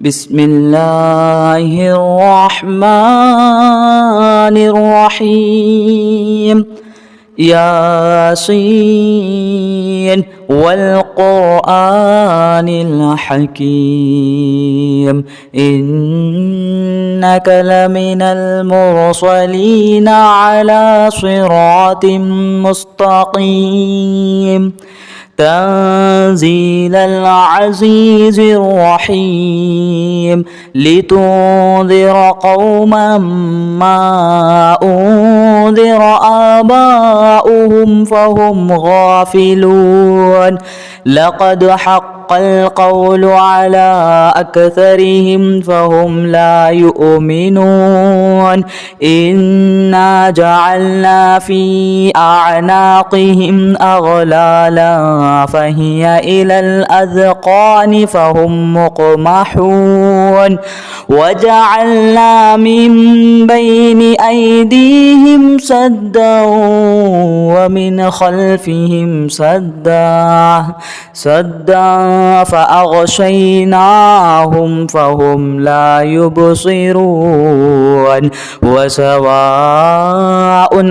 بسم الله الرحمن الرحيم. ياسين والقرآن الحكيم إنك لمن المرسلين على صراط مستقيم تنزيل العزيز الرحيم لتنذر قوما ما أنذر آباؤهم فهم غافلون لقد حق القول على أكثرهم فهم لا يؤمنون إنا جعلنا في أعناقهم أغلالا فهي إلى الأذقان فهم مقمحون وجعلنا من بين أيديهم سدا ومن خلفهم سدا فأغشيناهم فهم لا يبصرون وسواء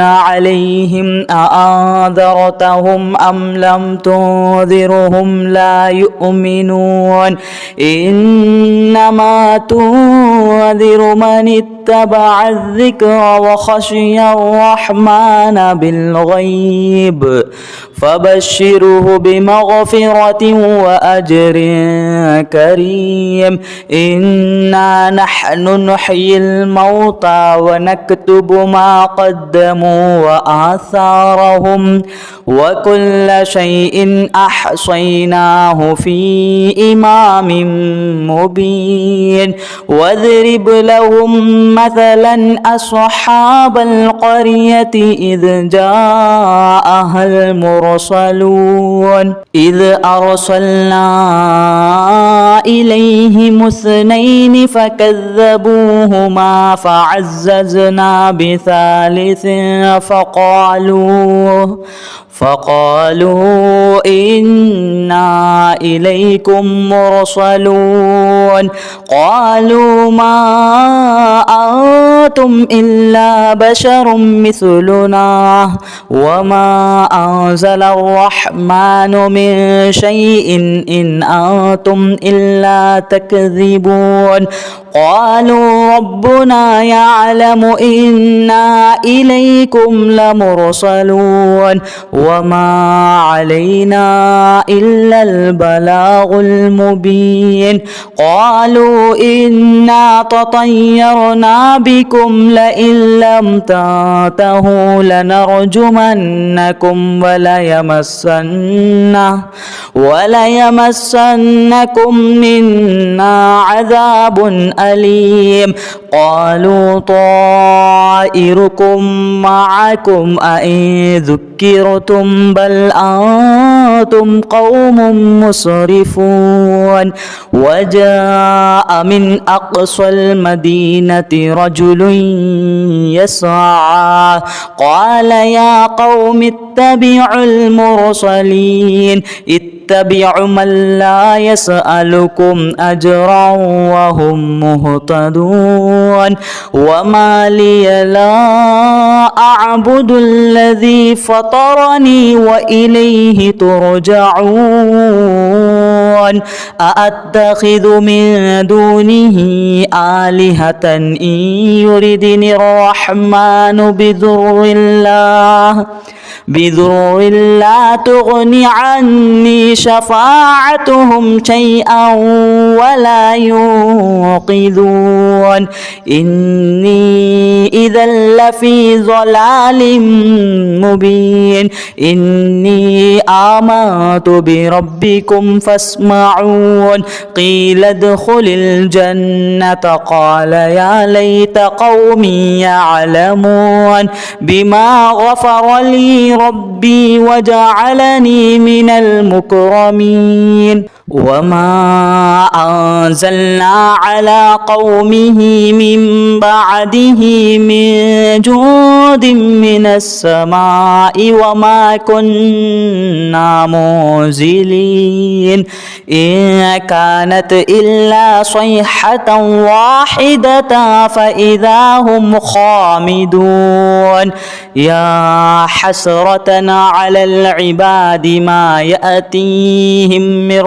عليهم أأنذرتهم أم لم تنذرهم لا يؤمنون إنما تنذر من اتبع الذكر وخشي الرحمن بالغيب فبشره بمغفرة وأجر كريم إنا نحن نحيي الموتى ونكتب ما قدموا وآثارهم وكل شيء أحصيناه في إمام مبين واضرب لهم مثلا أصحاب القرية إذ جاءها المرسلون إذ أرسلنا إليهم اثنين فكذبوهما فعززنا بثالث فقالوا إنا إليكم مرسلون قالوا ما أنتم إلا بشر مثلنا وما أنزل الرحمن من شيء إن أنتم إلا تكذبون قالوا ربنا يعلم إنا إليكم لمرسلون وما علينا إلا البلاغ المبين قالوا إنا تطيرنا بكم لئن لم تنتهوا لنرجمنكم وليمسنكم منا عذاب أليم قالوا طائركم معكم أئن ذكرتم بل أنتم قوم مسرفون وجاء من أقصى المدينة رجل يسعى قال يا قوم اتبعوا المرسلين اتبعوا من لا يسألكم أجرا وهم مهتدون وما لي لا أعبد الذي فطرني وإليه ترجعون أأتخذ من دونه آلهة إن يردني الرحمن بضر لا تغني عني شفاعتهم شيئا ولا ينقذون إني إذا لفي ضلال مبين إني آمنت بربكم فاسمعون قيل ادخل الجنة قال يا ليت قومي يعلمون بما غفر لي ربي وجعلني من المكرمين وما أنزلنا على قومه من بعده من جود من السماء وما كنا منزلين إن كانت إلا صيحة واحدة فإذا هم خامدون يا حسرة على العباد ما يأتيهم من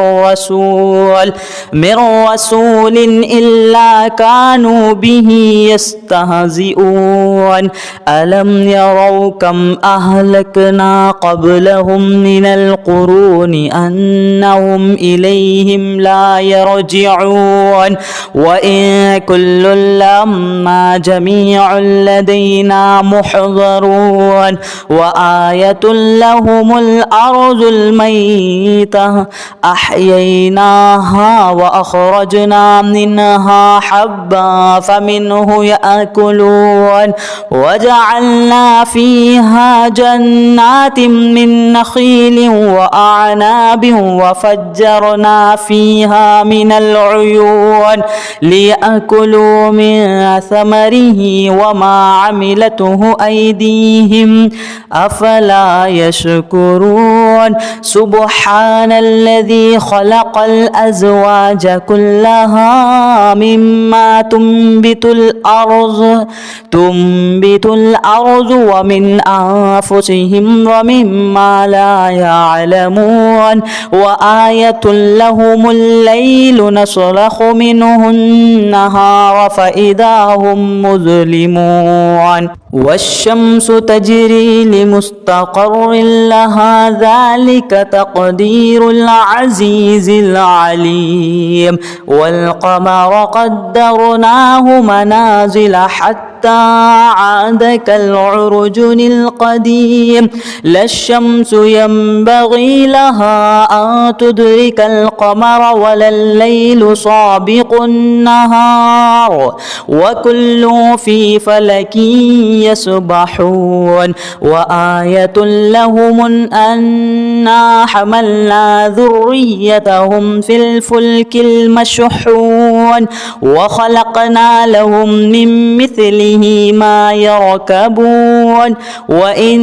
رسول إلا كانوا به يستهزئون ألم يروا كم أهلكنا قبلهم من القرون أنهم إليهم لا يرجعون وإن كل لما جميع لدينا محضرون وآية لهم الأرض الميتة أحييناها وأخرجنا منها حبا فمنه يأكلون وجعلنا فيها جنات من نخيل وأعناب وفجرنا فيها من العيون ليأكلوا من ثمره وما عملته أيديهم أفلا يشكرون سبحان الذي خلق الأزواج كلها مما تنبت الأرض ومن أنفسهم ومما لا يعلمون وآية لهم الليل نسلخ منه النهار فإذا هم مظلمون والشمس تجري لمستقر لها ذلك تقدير العزيز العليم والقمر قدرناه منازل حتى عاد كالعرجون القديم لا الشمس ينبغي لها أن تدرك القمر ولا الليل سابق النهار وكل في فلك يسبحون وآية لهم أنا حملنا ذريتهم في الفلك المشحون وخلقنا لهم من مثله ما يركبون وإن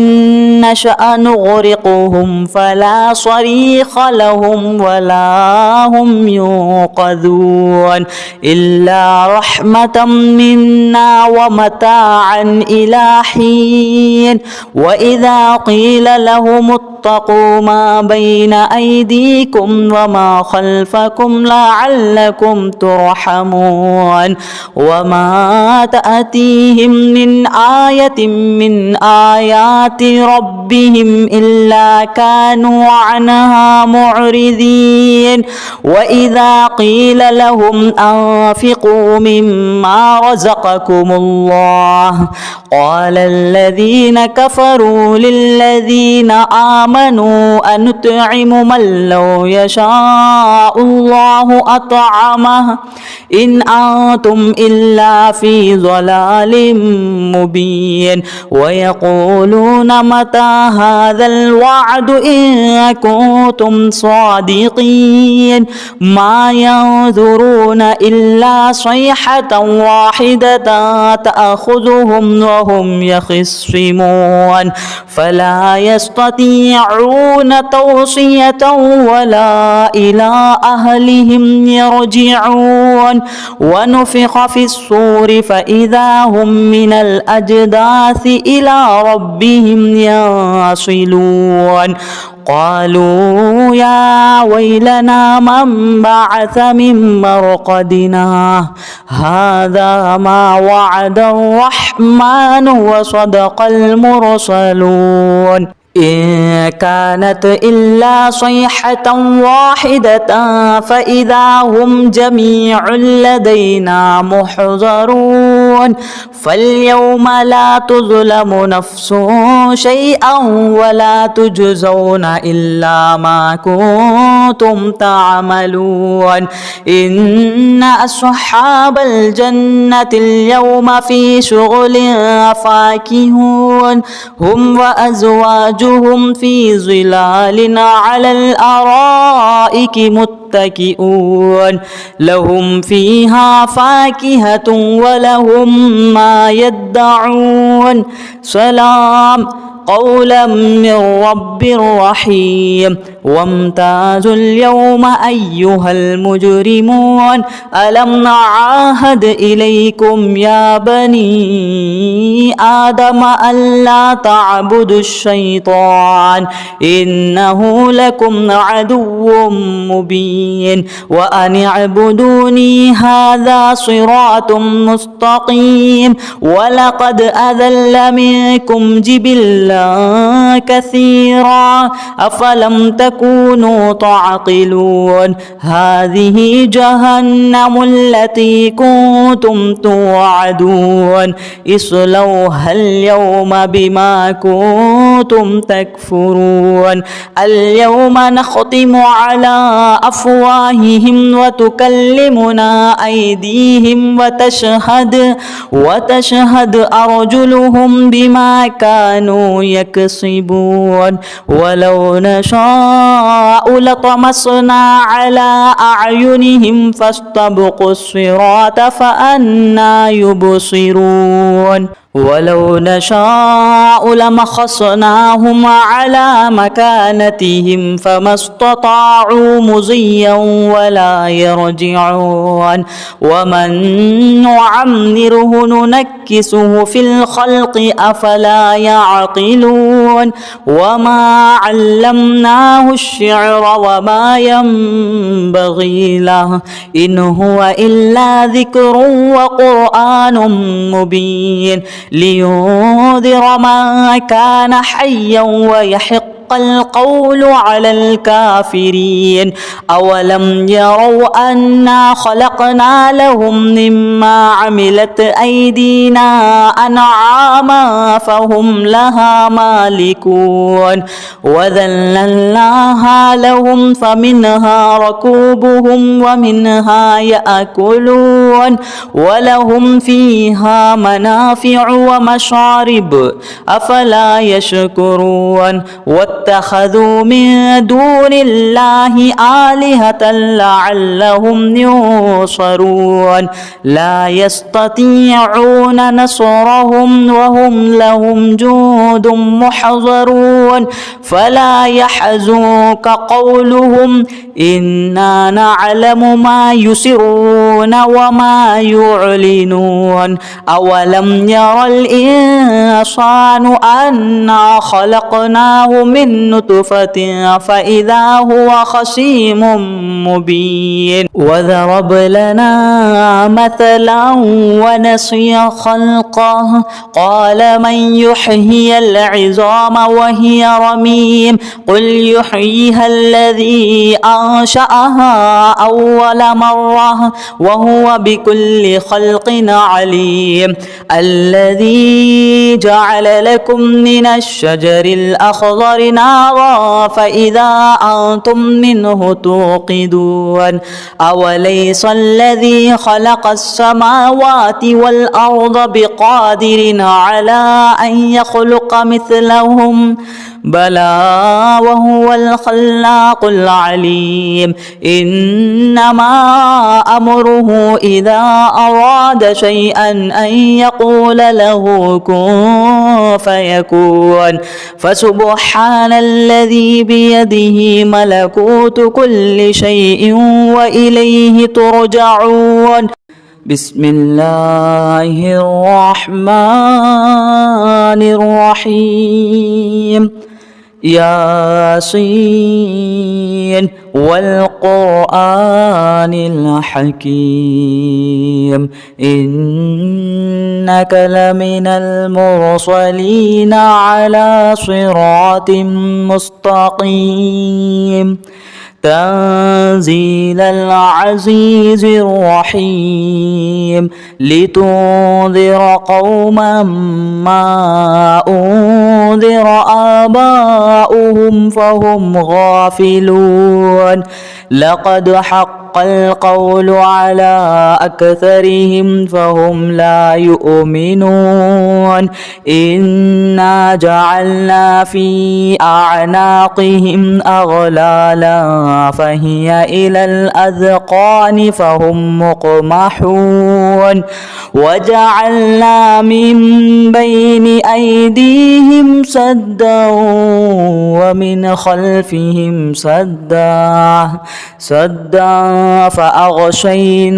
نشأ نغرقهم فلا صريخ لهم ولا هم ينقذون إلا رحمة منا ومتاعا إلى حين وإذا قيل لهم اتقوا ما بين أيديكم وما خلفكم لعلكم ترحمون وما تأتيهم من آية من آيات ربهم إلا كانوا عنها معرضين وإذا قيل لهم أنفقوا مما رزقكم الله قال الذين كفروا للذين آمنوا أنطعم من لو يشاء الله أطعمه إن أنتم إلا في ضلال مبين ويقولون متى هذا الوعد إن كنتم صادقين ما ينظرون إلا صيحة واحدة تأخذهم وهم يخصمون فلا يستطيعون توصية ولا إلى أهلهم يرجعون ونفخ في الصور فإذا هم من الأجداث إلى ربهم يصلون قالوا يا ويلنا من بعث من مرقدنا هذا ما وعد الرحمن وصدق المرسلون إن كانت إلا صيحة واحدة فإذا هم جميع لدينا محضرون فاليوم لا تظلم نفس شيئا ولا تجزون إلا ما كنتم تعملون إن أصحاب الجنة اليوم في شغل فاكهون هم وأزواجهم في ظلال على الأرائك متكئون متكئون لهم فيها فاكهة ولهم ما يدعون سلام قولا من رب رحيم وامتازوا اليوم أيها المجرمون ألم نعاهد إليكم يا بني آدم ألا تعبدوا الشيطان إنه لكم عدو مبين وأن اعبدوني هذا صراط مستقيم ولقد أذل منكم جبلا كثيرا أفلم تكونوا تعقلون هذه جهنم التي كنتم توعدون اصلوها اليوم بما كنتم تكفرون اليوم نختم على أفواههم وتكلمنا أيديهم وتشهد أرجلهم بما كانوا يكسبون ولو نشاء لطمسنا على أعينهم فاستبقوا الصراط فأنى يبصرون ولو نشاء لمخصناهم على مكانتهم فما استطاعوا مضيا ولا يرجعون ومن نعمره ننكسه في الخلق أفلا يعقلون وما علمناه الشعر وما ينبغي له إن هو إلا ذكر وقرآن مبين لينذر من كان حيا ويحق القول على الكافرين أولم يروا أنا خلقنا لهم مما عملت أيدينا أنعاما فهم لها مالكون وذللناها لهم فمنها ركوبهم ومنها يأكلون ولهم فيها منافع ومشارب أفلا يشكرون واتخذوا من دون الله آلهة لعلهم ينصرون لا يستطيعون نصرهم وهم لهم جند محضرون فلا يحزنك قولهم إنا نعلم ما يسرون وما يعلنون أولم ير الإنسان أنا خلقناه من نطفة فإذا هو خصيم مبين وضرب لنا مثلا ونسي خلقه قال من يحيي العظام وهي رميم قل يحييها الذي أنشأها أول مرة وهو بكل خلق عليم الذي جعل لكم من الشجر الأخضر نارا فإذا أنتم منه توقدون أوليس الذي خلق السماوات والأرض بقادر على أن يخلق مثلهم بلى وهو الخلاق العليم إنما أمره إذا أراد شيئا أن يقول له كن فيكون فسبحان الذي بيده ملكوت كل شيء وإليه ترجعون بسم الله الرحمن الرحيم ياسين والقرآن الحكيم إنك لمن المرسلين على صراط مستقيم تنزيل العزيز الرحيم لتنذر قوما ما أنذر آباؤهم فهم غافلون لقد حق القول على أكثرهم فهم لا يؤمنون إنا جعلنا في أعناقهم أغلالا فهي إلى الأذقان فهم مقمحون وجعلنا من بين أيديهم سدا ومن خلفهم سدا فأغشيناهم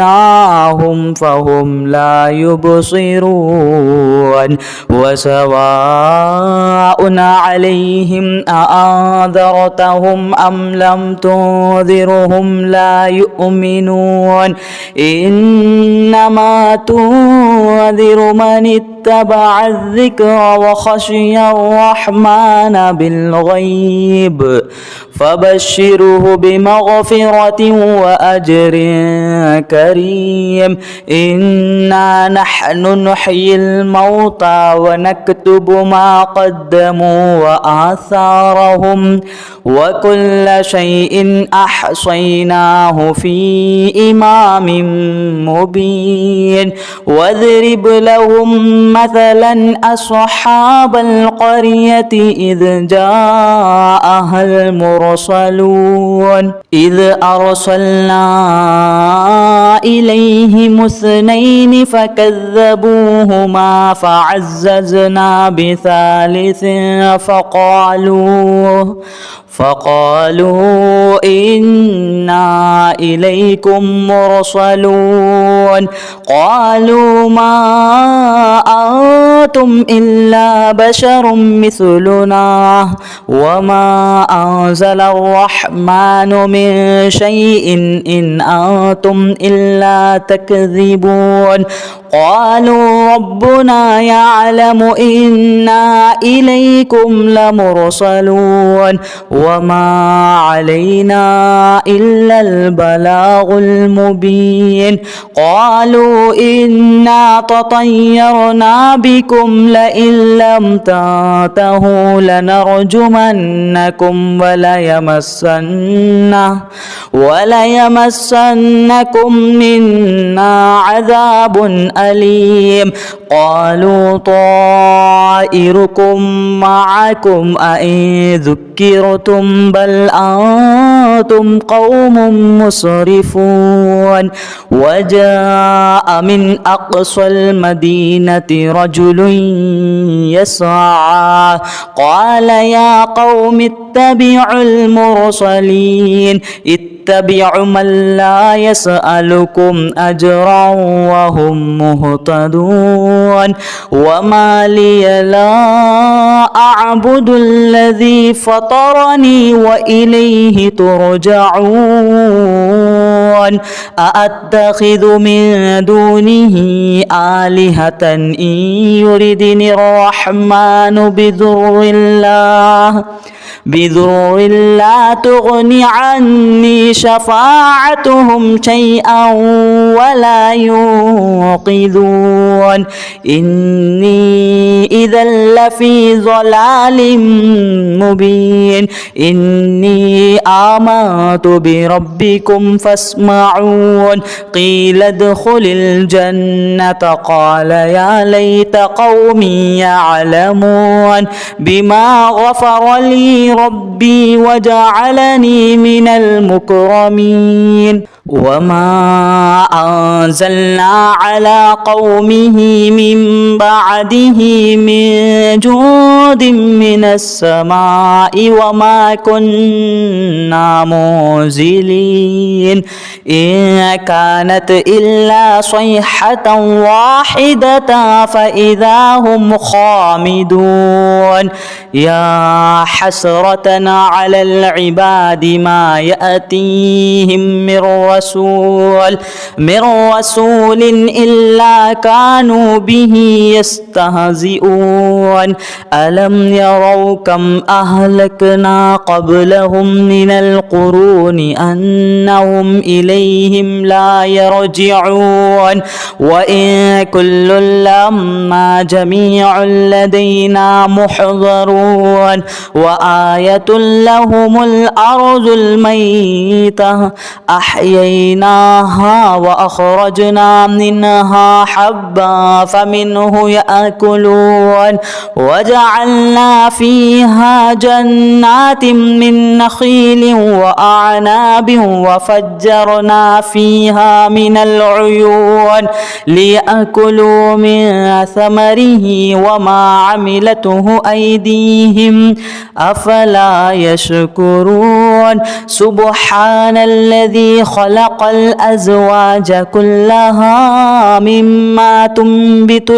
فهم لا يبصرون وسواء عليهم أأنذرتهم أم لم تنذرهم لا يؤمنون إنما تنذر من اتبع الذكر وخشي الرحمن بالغيب فبشره بمغفرة وأجر كريم إنا نحن نحيي الموتى ونكتب ما قدموا وآثارهم وكل شيء أحصيناه في إمام مبين واضرب لهم مثلا أصحاب القرية إذ جاءها المرسلون إذ أرسلنا إليهم اثنين فكذبوهما فعززنا بثالث فقالوا إنا إليكم مرسلون قالوا ما أنتم إلا بشر مثلنا وما أنزل الرحمن من شيء إن أنتم إلا تكذبون قالوا ربنا يعلم إنا إليكم لمرسلون وما علينا إلا البلاغ المبين قالوا إنا تطيرنا بكم لئن لم تنتهوا لنرجمنكم وليمسنكم منا عذاب أليم قالوا طائركم معكم أئن ذكرتم بل أنتم قوم مسرفون وجاء من أقصى المدينة رجل يسعى قال يا قوم اتبعوا المرسلين اتبعوا من لا يسألكم أجرا وهم مهتدون وما لي لا أعبد الذي فطرني وإليه ترجعون أأتخذ من دونه آلهة إن يردني الرحمن بذر لا تغن عني شفاعتهم شيئا ولا ينقذون إني إذا لفي ضلال مبين إني آمنت بربكم فاسمعون قيل ادخل الجنة قال يا ليت قومي يعلمون بما غفر لي ربي وجعلني من المكرمين وما أنزلنا على قومه من بعده من جود من السماء وما كنا منزلين إن كانت إلا صيحة واحدة فإذا هم خامدون يا حسرة على العباد ما يأتيهم من رسول إلا كانوا به يستهزئون ألم يروا كم أهلكنا قبلهم من القرون أنهم إليهم لا يرجعون وإن كل لما جميع لدينا محضرون وآية لهم الأرض الميتة أحييناها وأخرجنا منها حبا فمنه يأكلون وجعلنا فيها جنات من نخيل وأعناب وفجرنا فيها من العيون ليأكلوا من ثمره وما عملته أيديهم أفلا يشكرون سبحان الذي خلق الأزواج كلها مما تنبت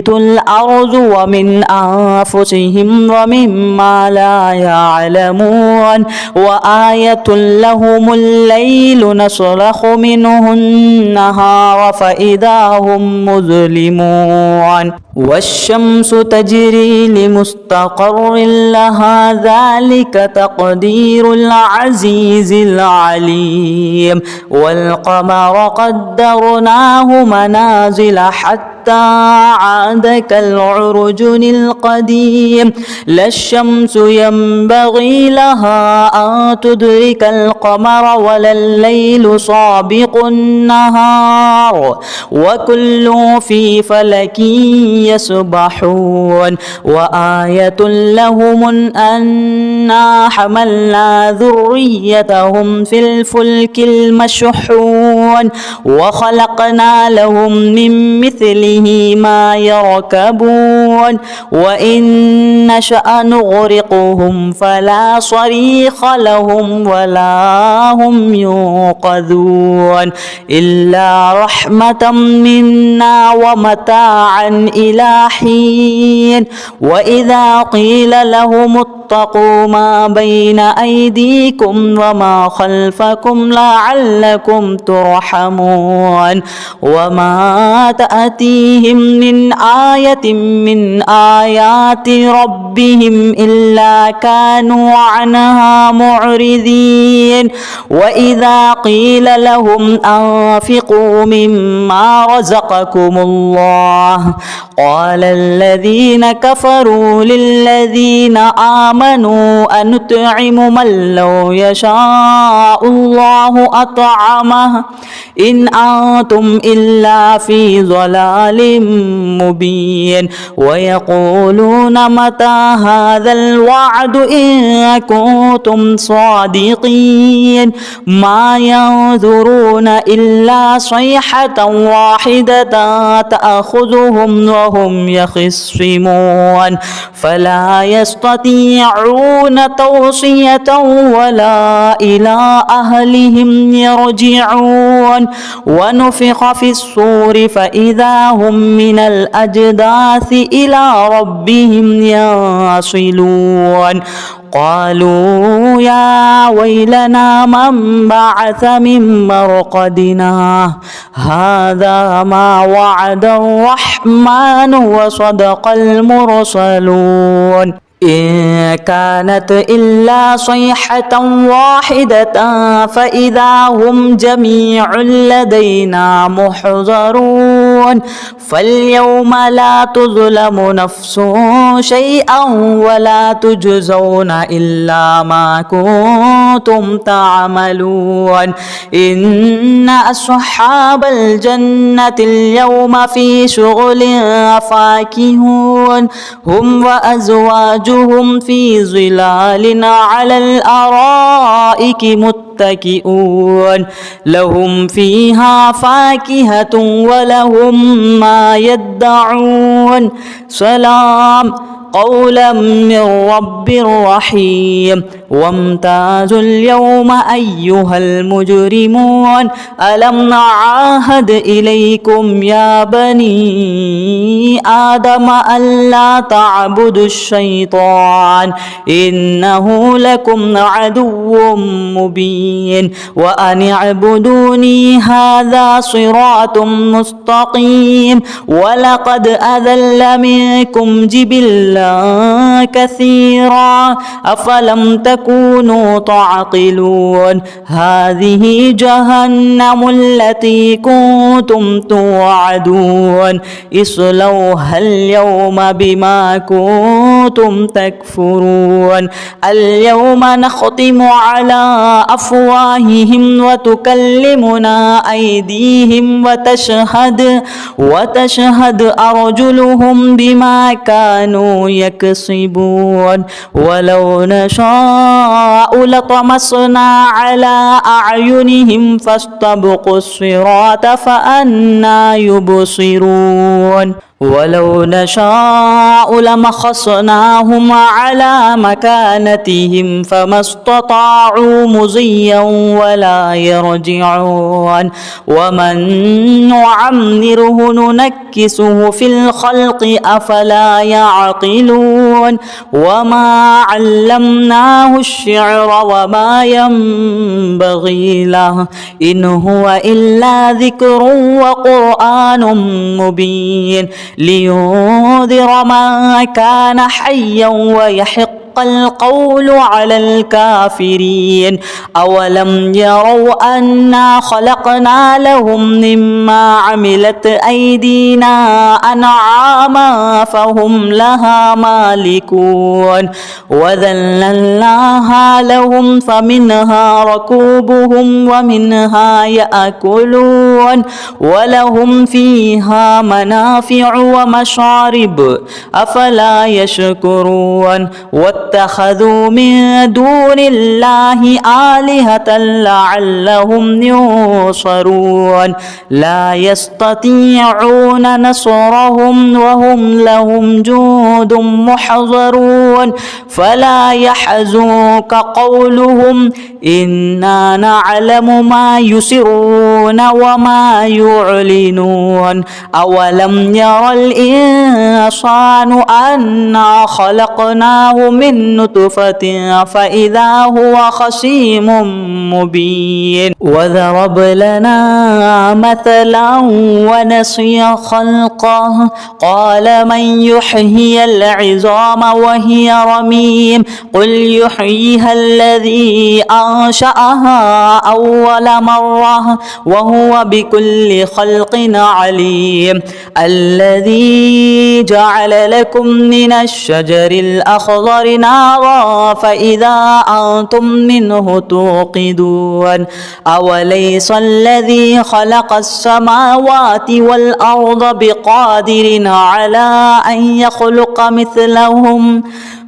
الأرض ومن أنفسهم ومما لا يعلمون وآية لهم الليل نسلخ منه النهار فإذا هم مظلمون والشمس تجري لمستقر لها ذلك تقدير العزيز العليم والقمر قدرناه منازل حتى عاد كالعرجن القديم لا الشمس ينبغي لها أن تدرك القمر ولا الليل سابق النهار وكل في فلك يسبحون وآية لهم أنا حملنا ذريتهم في الفلك المشحون وخلقنا لهم من مثله ما يركبون وإن نشأ نغرقهم فلا صريخ لهم ولا هم ينقذون إلا رحمة منا ومتاعا إلى حين وإذا قيل لهم اتقوا ما بين أيديكم وما خلفكم لعلكم ترحمون وما تأتيهم من آية من آيات ربهم إلا كانوا عنها معرضين وإذا قيل لهم أنفقوا مما رزقكم الله قال الذين كفروا للذين آمنوا أنطعم من لو يشاء الله أطعمه إن أنتم إلا في ضلال مبين ويقولون متى هذا الوعد إن كنتم صادقين ما ينظرون إلا صيحة واحدة تأخذهم وهم يخصمون فلا يستطيعون توصية ولا إلى أهلهم يرجعون ونفخ في الصور فإذا هم من الأجداث إلى ربهم ينصلون قالوا يا ويلنا من بعث من مرقدنا هذا ما وعد الرحمن وصدق المرسلون إن كانت إلا صيحة واحدة فإذا هم جميع لدينا محضرون فاليوم لا تظلم نفس شيئا ولا تجزون إلا ما كنتم تعملون إن أصحاب الجنة اليوم في شغل فاكهون هم وأزواجهم في ظلال على الأرائك متكئون لهم فيها فاكهة ولهم ما يدعون سلام قولا من رب رحيم وامتازوا اليوم أيها المجرمون ألم نعاهد إليكم يا بني آدم ألا تعبدوا الشيطان إنه لكم عدو مبين وأن اعبدوني هذا صراط مستقيم ولقد أذل منكم جبلا كثيرا أفلم تكونوا تكونوا تعقلون هذه جهنم التي كنتم توعدون اصلوها اليوم بما كنتم تكفرون اليوم نختم على أفواههم وتكلمنا أيديهم وتشهد أرجلهم بما كانوا يكسبون ولو نشاء لطمسنا على أعينهم فاستبقوا الصراط فأنى يبصرون ولو نشاء لمخصناهم على مكانتهم فما استطاعوا مضيا ولا يرجعون ومن نعمره ننكسه في الخلق أفلا يعقلون وما علمناه الشعر وما ينبغي له إن هو إلا ذكر وقرآن مبين لينذر من كان حيا ويحق القول على الكافرين أولم يروا أنا خلقنا لهم مما عملت أيدينا أنعاما فهم لها مالكون وذللناها لهم فمنها ركوبهم ومنها يأكلون ولهم فيها منافع ومشارب أفلا يشكرون واتخذوا من دون الله آلهة لعلهم ينصرون لا يستطيعون نصرهم وهم لهم جند محضرون فلا يحزنك قولهم إنا نعلم ما يسرون وما يعلنون أولم ير الإنسان أنا خلقناه من نطفة فإذا هو خصيم مبين وضرب لنا مثلا ونسي خلقه قال من يحيي العظام وهي رميم قل يحييها الذي أنشأها أول مرة وهو بكل خلق عليم الذي جعل لكم من الشجر الأخضر نارا فإذا أنتم منه توقدون أوليس الذي خلق السماوات والأرض بقادر على أن يخلق مثلهم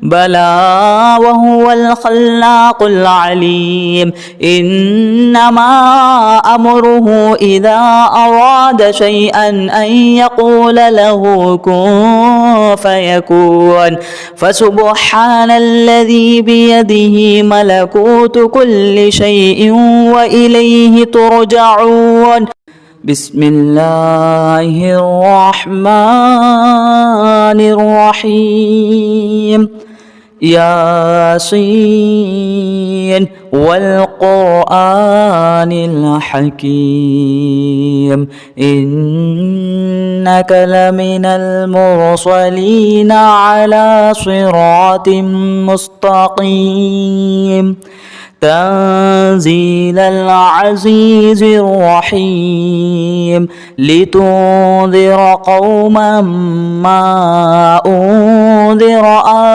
بلى وهو الخلاق العليم إنما أمره إذا أراد شيئا أن يقول له كن فيكون فسبحان الذي بيده ملكوت كل شيء وإليه ترجعون بسم الله الرحمن الرحيم ياسين والقرآن الحكيم إنك لمن المرسلين على صراط مستقيم تنزيل العزيز الرحيم لتنذر قوما ما أنذر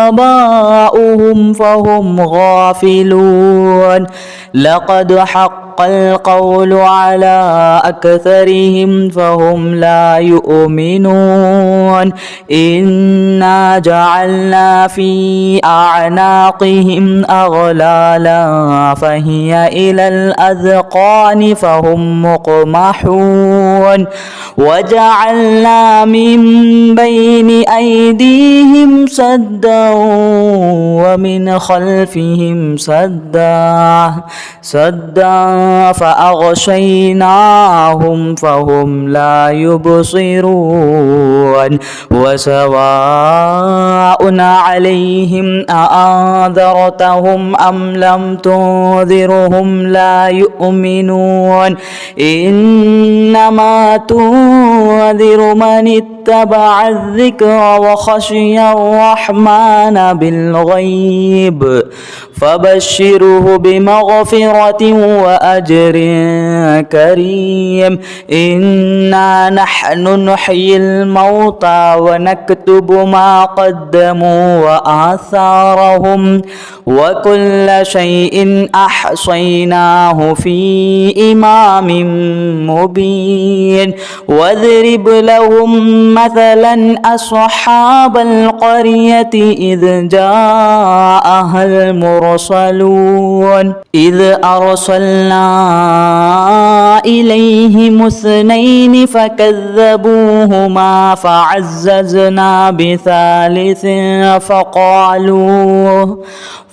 آباؤهم فهم غافلون لقد حق القول على أكثرهم فهم لا يؤمنون إنا جعلنا في أعناقهم أغلالا فهي إلى الأذقان فهم مقمحون وجعلنا من بين أيديهم سدا ومن خلفهم سدا فأغشيناهم فهم لا يبصرون وسواء عليهم أأنذرتهم أم لم تنذرهم لا يؤمنون إنما تنذر من اتبع الذكر وخشي الرحمن بالغيب فبشره بمغفرة وأجر كريم. إنا نحن نحيي الموتى ونكتب ما قدموا وآثارهم وكل شيء أحصيناه في إمام مبين. واضرب لهم مثلا أصحاب القرية إذ جاءها المرسلون إذ أرسلنا إليهم اثنين فكذبوهما فعززنا بثالث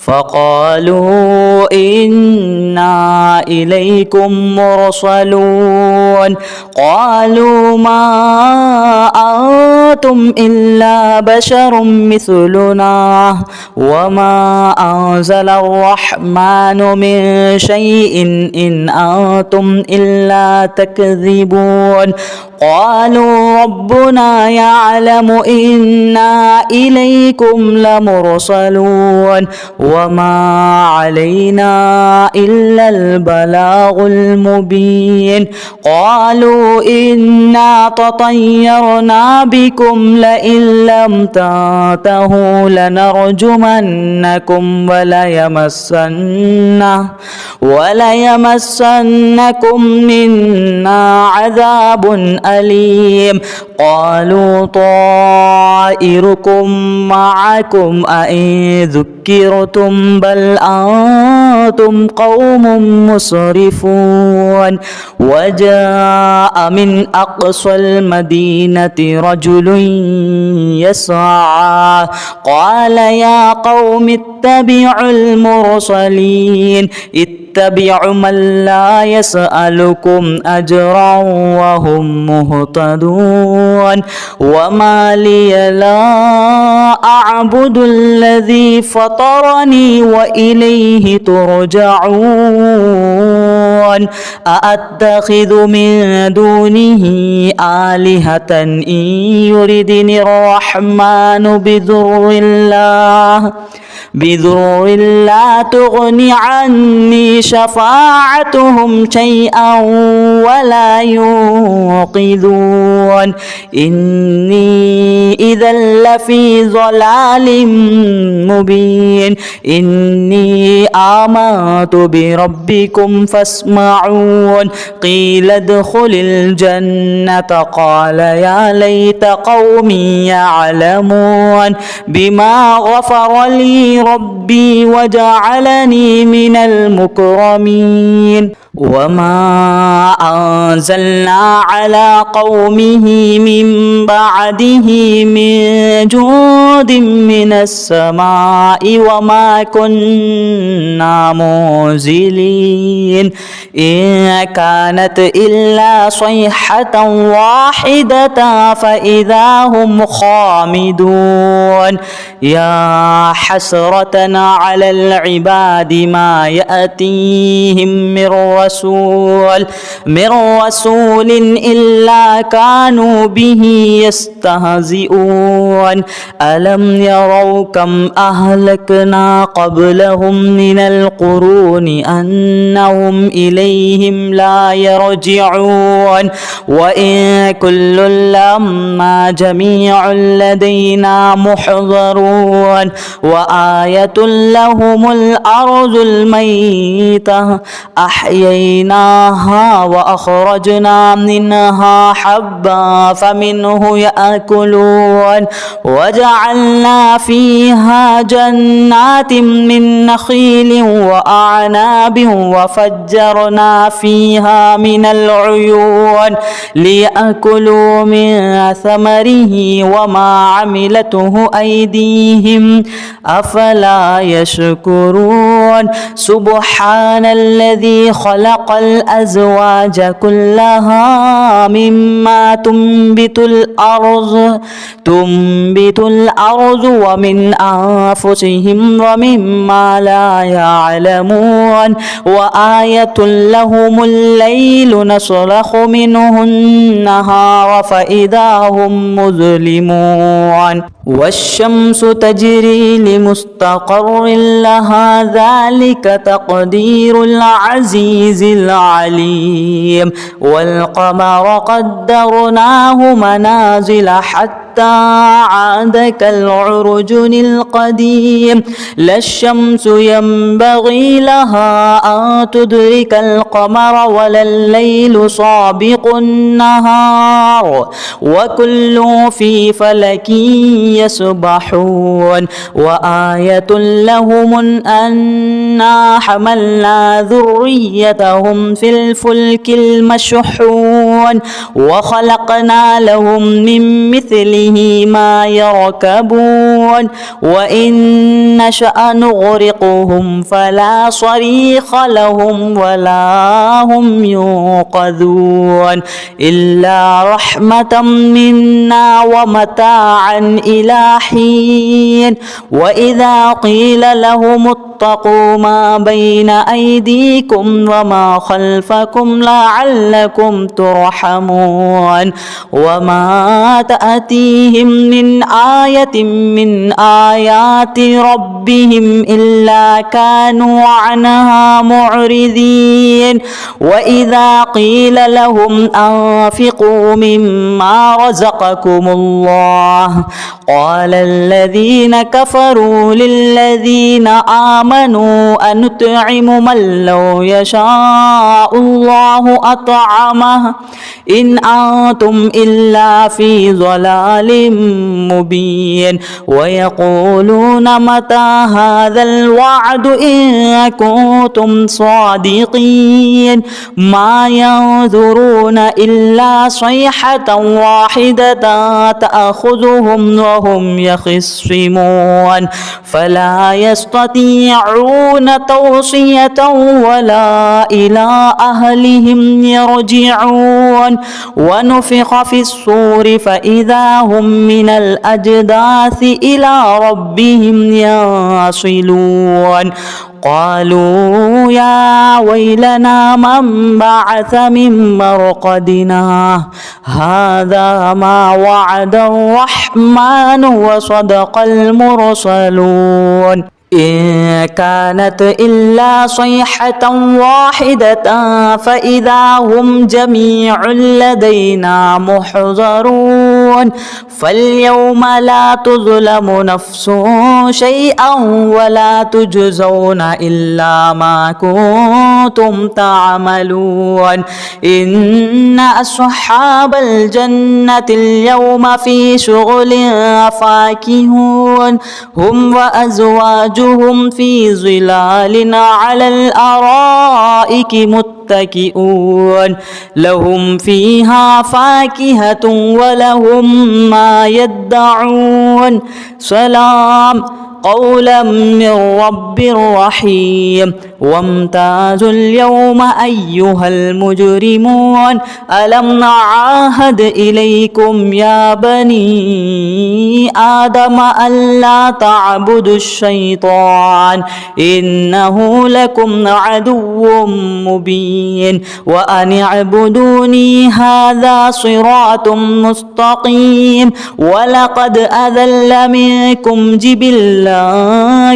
فقالوا إنا إليكم مرسلون. قالوا ما أنتم إلا بشر مثلنا وما أنزل الرحمن من شيء إن أنتم إلا تكذبون. قالوا ربنا يعلم إنا إليكم لمرسلون وما علينا إلا البلاغ المبين. قالوا إنا تطيرنا بكم لئن لم تنتهوا لنرجمنكم وليمسنكم منا عذاب أليم. قالوا طائركم معكم أئن ذكرتم بل أنتم قوم مسرفون. وجاء من أقصى المدينة رجل يسعى قال يا قوم اتبعوا المرسلين اتبعوا من لا يسألكم أجرا وهم مهتدون. وما لي لا أعبد الذي فطرني وإليه ترجعون. أأتخذ من دونه آلهة إن يردني الرحمن بذر لا تغني عني شفاعتهم شيئا ولا ينقذون. إني إذا لفي ضلال مبين. إني آمنت بربكم فاسمعون. قيل ادخل الجنة قال يا ليت قومي يعلمون بما غفر لي ربي وجعلني من المكرمين. وما أنزلنا على قومه من بعده من جود من السماء وما كنا منزلين. إن كانت إلا صيحة واحدة فإذا هم خامدون. يا حسرة على العباد ما يأتيهم من رسول إلا كانوا به يستهزئون. ألم يروا كم أهلكنا قبلهم من القرون أنهم إليهم لا يرجعون. وإن كل لما جميع لدينا محضرون. وآية لهم الأرض الميتة أحييناها وأخرجنا منها حبا فمنه يأكلون. وجعلنا فيها جنات من نخيل وأعناب وفجرنا فيها من العيون ليأكلوا من ثمره وما عملته أيديهم أفلا أفلا يشكرون سبحان الذي خلق الأزواج كلها مما تنبت الأرض ومن أنفسهم ومما لا يعلمون وآية لهم الليل نسلخ منه النهار فإذا هم مظلمون والشمس تجري لمستقر لها ذلك تقدير العزيز العليم والقمر قدرناه منازل حتى عاد كالعرجن القديم لا الشمس ينبغي لها أن تدرك القمر ولا الليل سابق النهار وكل في فلك يسبحون وآية لهم أنا حملنا ذريتهم في الفلك المشحون وخلقنا لهم من مثله ما يركبون وإن نشأ نغرقهم فلا صريخ لهم ولا هم ينقذون إلا رحمة منا ومتاعا إلى حين وإذا قيل لهم اتقوا ما بين أيديكم وما خلفكم لعلكم ترحمون وما تأتيهم من آية من آيات ربهم إلا كانوا عنها معرضين وإذا قيل لهم أنفقوا مما رزقكم الله قال الذين كفروا للذين آمنوا أنطعم من لو يشاء الله أطعمه إن أنتم إلا في ضلال مبين ويقولون متى هذا الوعد إن كنتم صادقين ما ينظرون إلا صيحة واحدة تأخذهم وهم يخصمون فلا يستطيعون توصية ولا إلى أهلهم يرجعون ونفخ في الصور فإذا هم من الأجداث إلى ربهم ينصلون قالوا يا ويلنا من بعث من مرقدنا هذا ما وعد الرحمن وصدق المرسلون إن كانت إلا صيحة واحدة فإذا هم جميع لدينا محضرون فاليوم لا تظلم نفس شيئا ولا تجزون إلا ما كنتم تعملون إن أصحاب الجنة اليوم في شغل فاكهون هم وأزواجهم في ظلال على الأرائك متكئون لهم فيها فاكهة ولهم ما يدعون سلام قولا من رب رحيم وامتازوا اليوم أيها المجرمون ألم نعاهد إليكم يا بني آدم ألا تعبدوا الشيطان إنه لكم عدو مبين وأن اعبدوني هذا صراط مستقيم ولقد أذل منكم جبلا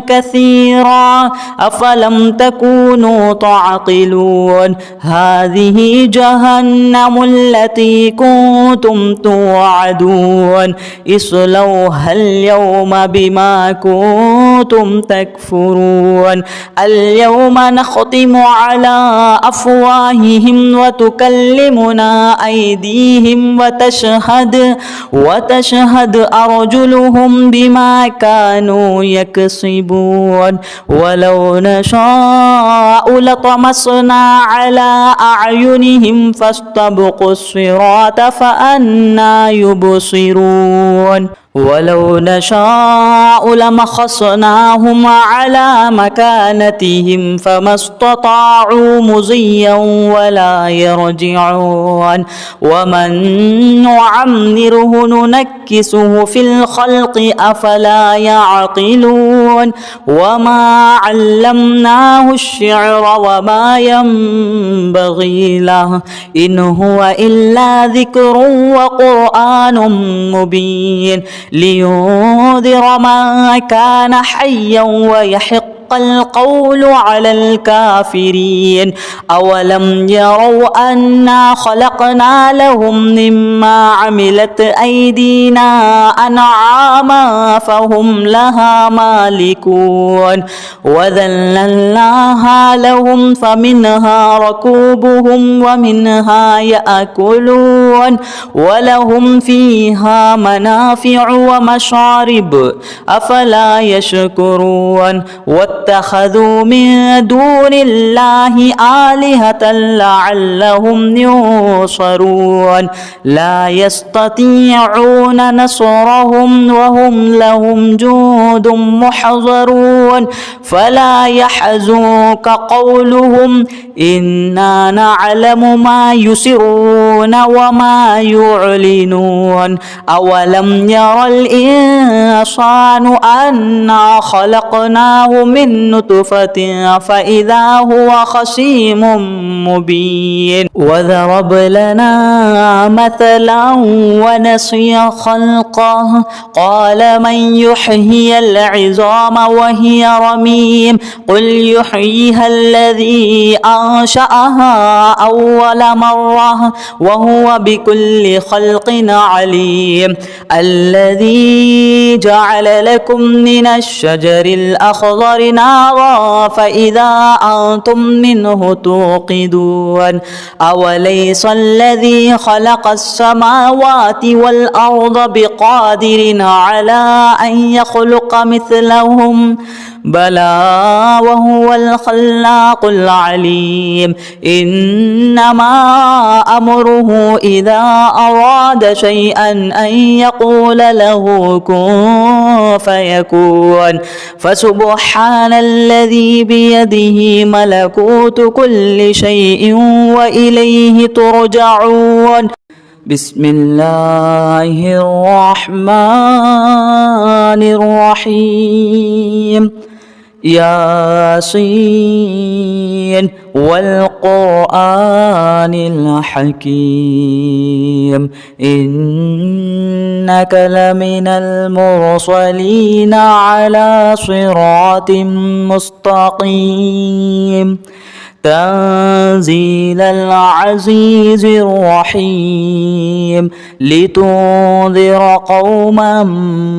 كثيرا أفلم تكونوا تعقلون هذه جهنم التي كنتم توعدون اصلوها اليوم بما كنتم تكفرون اليوم نختم على أفواههم وتكلمنا أيديهم وتشهد أرجلهم بما كانوا يكسبون ولو نشاء لطمسنا على أعينهم فاستبقوا الصراط فأنى يبصرون ولو نشاء لمخصناهم على مكانتهم فما استطاعوا مضيا ولا يرجعون ومن نعمره ننكسه في الخلق أفلا يعقلون وما علمناه الشعر وما ينبغي له إن هو إلا ذكر وقرآن مبين لينذر من كان حيا ويحق القول على الكافرين أولم يروا أنا خلقنا لهم مما عملت أيدينا أنعاما فهم لها مالكون وذللناها لهم فمنها ركوبهم ومنها يأكلون ولهم فيها منافع ومشارب أفلا يشكرون واتخذوا من دون الله آلهة لعلهم ينصرون لا يستطيعون نصرهم وهم لهم جند محضرون فلا يحزنك قولهم إنا نعلم ما يسرون وما يعلنون أولم ير الإنسان أنا خلقناه من نطفة فإذا هو خصيم مبين وضرب لنا مثلا ونسي خلقه قال من يحيي العظام وهي رميم قل يحييها الذي أنشأها أول مرة وهو بكل خلق عليم الذي جعل لكم من الشجر الأخضر نارا فإذا أنتم منه توقدون أوليس الذي خلق السماوات والأرض بقادر على أن يخلق مثلهم بلى وهو الخلاق العليم إنما أمره إذا أراد شيئا أن يقول له كن فيكون فسبحان الذي بيده ملكوت كل شيء وإليه ترجعون بسم الله الرحمن الرحيم ياسين والقرآن الحكيم إنك لمن المرسلين على صراط مستقيم تنزيل العزيز الرحيم لتنذر قوما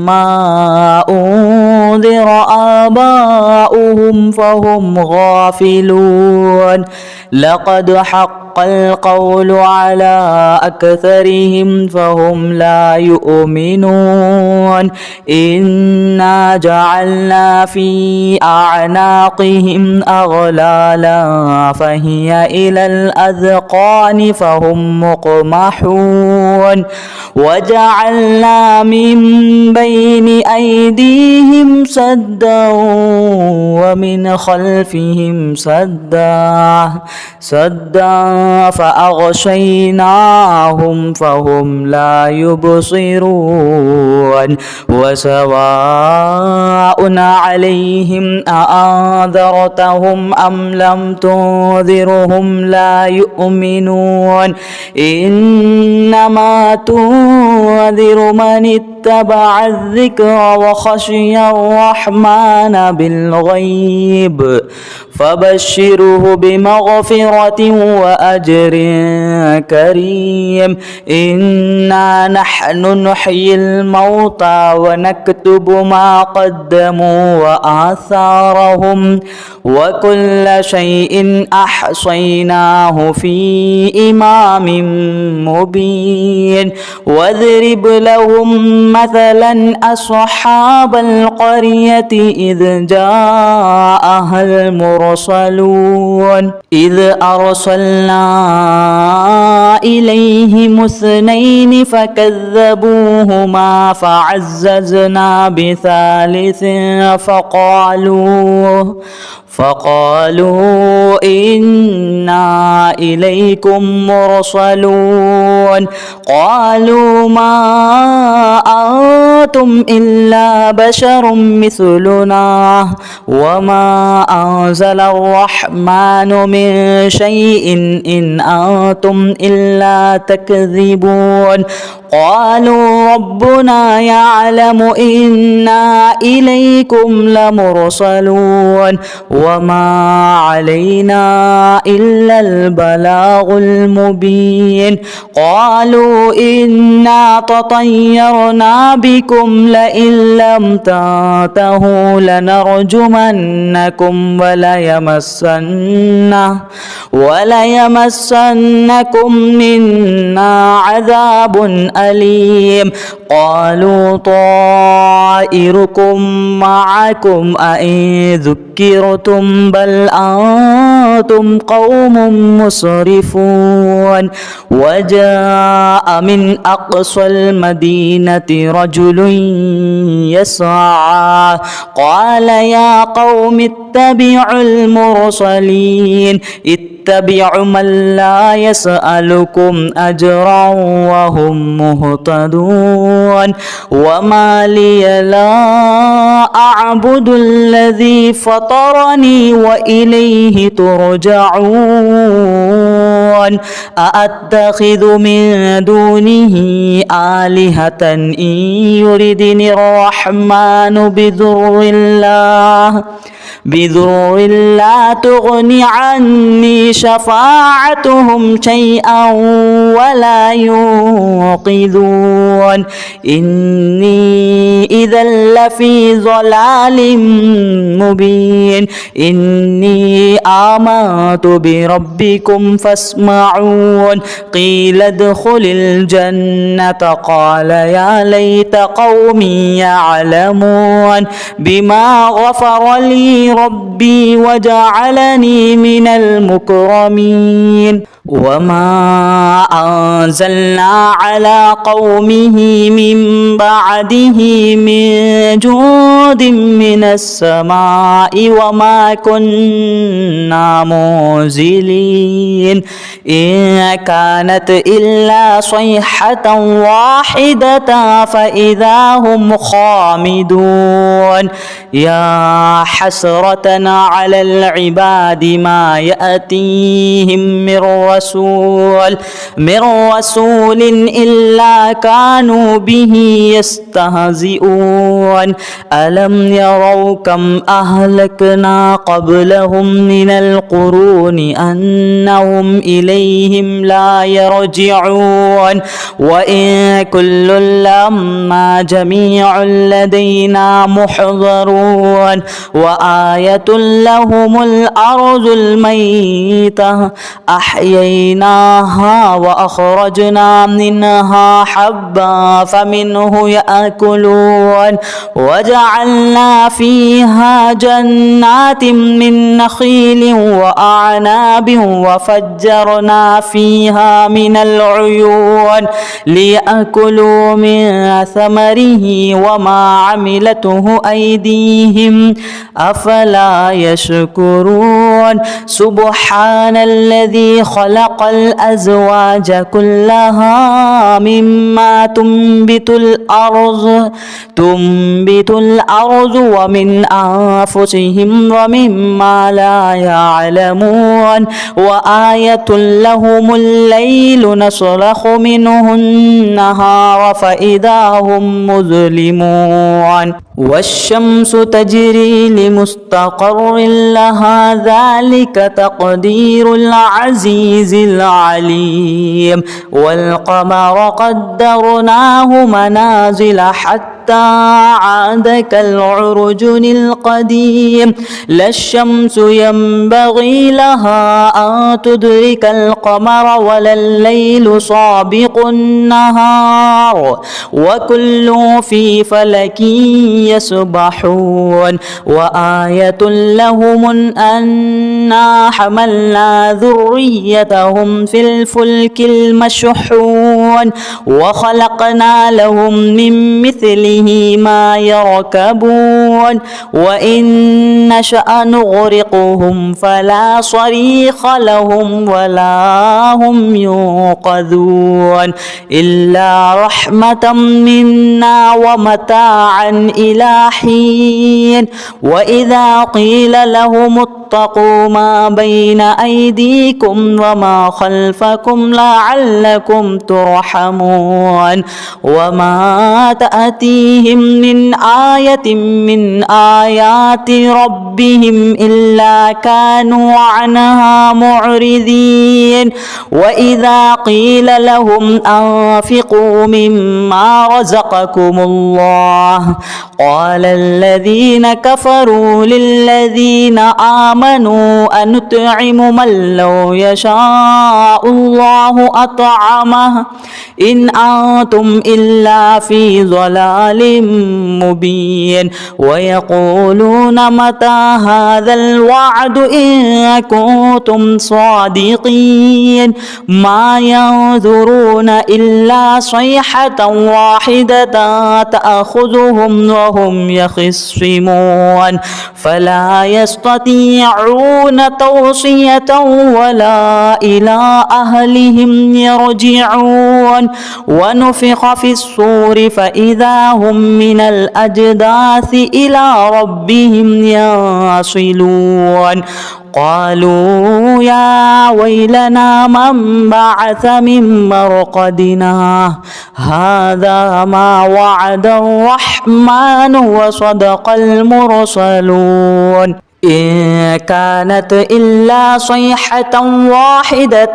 ما أنذر آباؤهم فهم غافلون لقد حق القول على أكثرهم فهم لا يؤمنون إنا جعلنا في أعناقهم أغلالا فهي إلى الأذقان فهم مقمحون وجعلنا من بين أيديهم سدا ومن خلفهم سدا فأغشيناهم فهم لا يبصرون وسواء عليهم أأنذرتهم أم لم تنذرهم لا يؤمنون إنما تنذر من اتبع الذكر وخشي الرحمن بالغيب فبشره بمغفرة وأجر كريم إنا نحن نحيي الموتى ونكتب ما قدموا وآثارهم وكل شيء أحصيناه في إمام مبين واضرب لهم مثلا أصحاب القرية إذ جاءها المرسلون إذ أرسلنا إليهم اثنين فكذبوهما فعززنا بثالث فقالوا إنا إليكم مرسلون قالوا ما أنتم إلا بشر مثلنا وما أنزل الرحمن من شيء إن أنتم إلا تكذبون قالوا ربنا يعلم إنا إليكم لمرسلون وما علينا إلا البلاغ المبين قالوا إنا تطيرنا بكم لئن لم تنتهوا لنرجمنكم وليمسنكم منا عذاب أليم قالوا طائركم معكم أئن ذكرتم بل أنتم قوم مسرفون وجاء من أقصى المدينة رجل يسعى قال يا قوم اتبعوا المرسلين اتبعوا من لا يسألكم أجرا وهم مهتدون وما لي لا أعبد الذي فطرني وإليه ترجعون أأتخذ من دونه آلهة إن يردني الرحمن بذر لا تغني عني شفاعتهم شيئا ولا ينقذون إني إذا لفي ضلال مبين إني آمنت بربكم فاسمعون قيل ادخل الجنة قال يا ليت قومي يعلمون بما غفر لي ربي وجعلني من المكرمين وما أنزلنا على قومه من بعده من جود من السماء وما كنا منزلين إن كانت إلا صيحة واحدة فإذا هم خامدون يا حسرة على العباد ما يأتيهم من رسول إلا كانوا به يستهزئون ألم يروا كم أهلكنا قبلهم من القرون أنهم إليهم لا يرجعون وإن كل لما جميع لدينا محضرون وآية لهم الأرض الميتة أحييناها وأخرجنا منها حبا فمنه يأكلون وجعلنا فيها جنات من نخيل وأعناب وفجرنا فيها من العيون ليأكلوا من ثمره وما عملته أيديهم أفلا يشكرون سبحان الذي خلق الأزواج كلها مما تنبت الأرض ومن أنفسهم ومما لا يعلمون وآية لهم الليل نسلخ منه النهار فإذا هم مظلمون والشمس تجري لمستقر لها ذلك تقدير العزيز العليم والقمر قدرناه منازل حتى حتى عاد كالعرجن القديم لا الشمس ينبغي لها أن تدرك القمر ولا الليل سابق النهار وكل في فلك يسبحون وآية لهم أنا حملنا ذريتهم في الفلك المشحون وخلقنا لهم من مثله ما يركبون وإن نشأ نغرقهم فلا صريخ لهم ولا هم ينقذون إلا رحمة منا ومتاعا إلى حين وإذا قيل لهم اتقوا ما بين أيديكم وما خلفكم لعلكم ترحمون وما تأتيهم من آية من آيات ربهم إلا كانوا عنها معرضين وإذا قيل لهم أنفقوا مما رزقكم الله قال الذين كفروا للذين آمنوا أنطعم من لو يشاء الله أطعمه إن أنتم إلا في ضلال مبين ويقولون متى هذا الوعد إن كنتم صادقين ما ينظرون إلا صيحة واحدة تأخذهم وهم يخصمون فلا يستطيعون توصية ولا إلى أهلهم يرجعون ونفخ في الصور فإذا هم من الأجداث إلى ربهم ينصلون قالوا يا ويلنا من بعث من مرقدنا هذا ما وعد الرحمن وصدق المرسلون إن كانت إلا صيحة واحدة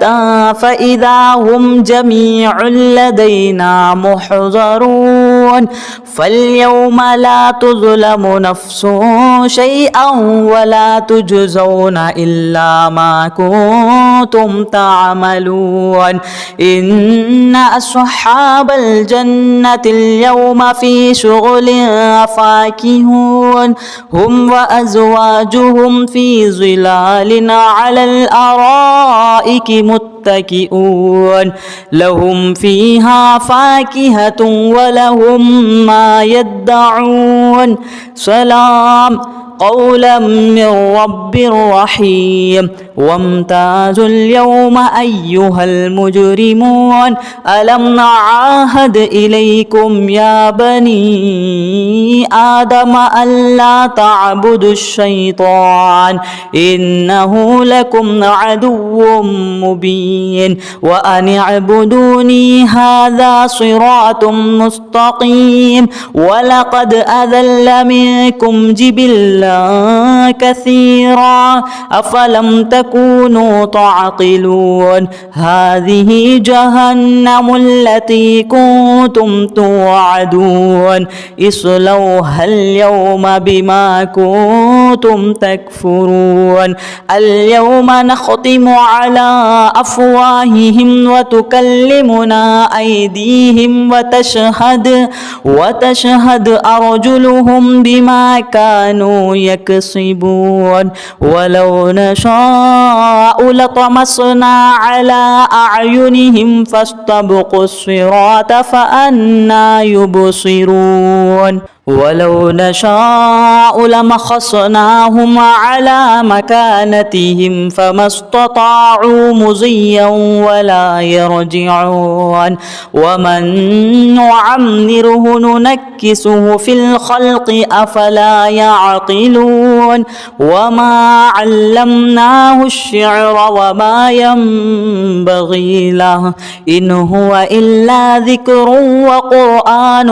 فإذا هم جميع لدينا محضرون فاليوم لا تظلم نفس شيئا ولا تجزون إلا ما كنتم تعملون إن أصحاب الجنة اليوم في شغل فاكهون هم وأزواجهم في ظلال على الأرائك متكئون لهم فيها فاكهة ولهم ما يدعون سلام قولا من رب رحيم وامتازوا اليوم أيها المجرمون ألم نعاهد إليكم يا بني آدم ألا تعبدوا الشيطان إنه لكم عدو مبين وأن اعبدوني هذا صراط مستقيم ولقد أذل منكم جبلا كثيرا أفلم تكونوا تعقلون هذه جهنم التي كنتم توعدون اصلوها اليوم بما كنتم تكفرون اليوم نختم على أفواههم وتكلمنا أيديهم وتشهد أرجلهم بما كانوا يكسبون ولو نشاء لطمسنا على أعينهم فاستبقوا الصراط فأنى يبصرون ولو نشاء لمخصناهم على مكانتهم فما استطاعوا مضيا ولا يرجعون ومن نعمره ننكسه في الخلق أفلا يعقلون وما علمناه الشعر وما ينبغي له إن هو إلا ذكر وقرآن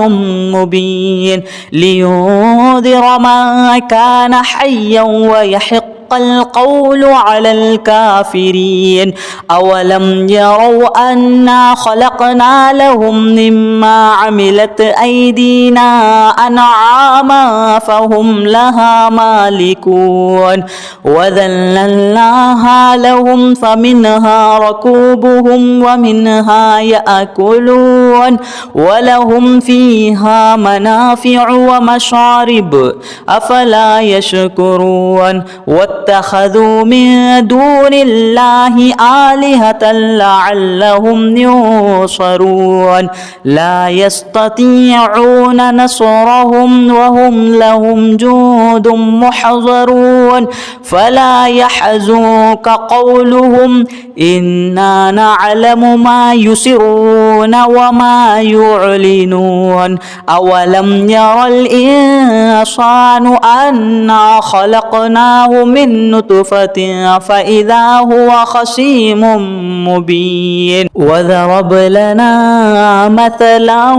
مبين لينذر من كان حيا ويحق حق القول على الكافرين أولم يروا أنا خلقنا لهم مما عملت أيدينا أنعاما فهم لها مالكون وذللناها لهم فمنها ركوبهم ومنها يأكلون ولهم فيها منافع ومشارب أفلا يشكرون واتخذوا من دون الله آلهة لعلهم ينصرون لا يستطيعون نصرهم وهم لهم جند محضرون فلا يحزنك قولهم إنا نعلم ما يسرون وما يعلنون أولم ير الإنسان أنا خلقناه من نطفة فإذا هو خصيم مبين وضرب لنا مثلا